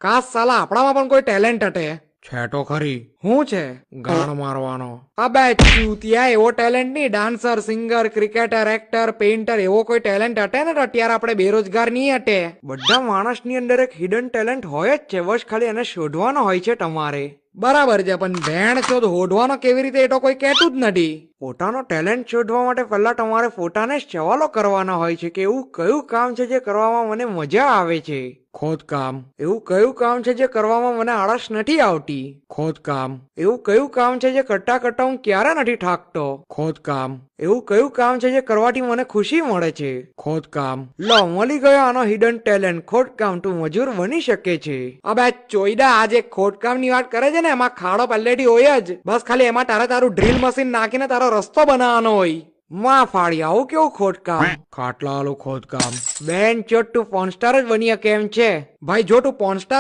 કાશ સાલા આપણામાં પણ કોઈ ટેલેન્ટ હટે. છે તો ખરી. શું છે? ગાણ મારવાનો. અબે ચૂતિયા, એવો ટેલેન્ટ નહીં. Dancer, singer, cricketer, actor, painter, એવો કોઈ ટેલેન્ટ હટે ને તો અત્યારે આપણે બેરોજગાર નહીં હટે. બધા માણસની અંદર એક હિડન ટેલેન્ટ હોય જ છે, બસ ખાલી એને શોધવાનો હોય છે તમારે. બરાબર છે, પણ ભેણ ચોદ હોધવાનો કેવી રીતે એ તો કોઈ કહેતું જ નથી. પોતાનો ટેલેન્ટ શોધવા માટે પહેલા તમારે પોતાને જ સવાલો કરવાના હોય છે કે એવું કયું કામ છે જે કરવામાં મને મજા આવે છે. ખોદકામ. એવું કયું કામ છે જે કરવામાં મને આળસ નથી આવતી. ખોદકામ. એવું કયું કામ છે જે કરતા કરતા હું ક્યારે નથી થાકતો. ખોદકામ. એવું કયું કામ છે જે કરવાથી મને ખુશી મળે છે. ખોદકામ. લો, મળી ગયો આનો હિડન ટેલેન્ટ. ખોદકામ. તું મજૂર બની શકે છે. અબે ચોઈડા, આજે ખોદકામની વાત કરે છે ને, એમાં ખાડો પહેલેથી હોય જ. બસ ખાલી એમાં તારું ડ્રીલ મશીન નાખીને તારો રસ્તો બનાવવાનો હોય. માં ફાડી, આવું કેવું ખોદકામ? ખાટલા વાળું ખોદકામ. બેન ચોટ, તું પોર્નસ્ટાર જ બની કેમ છે? ભાઈ જો તું પોર્નસ્ટાર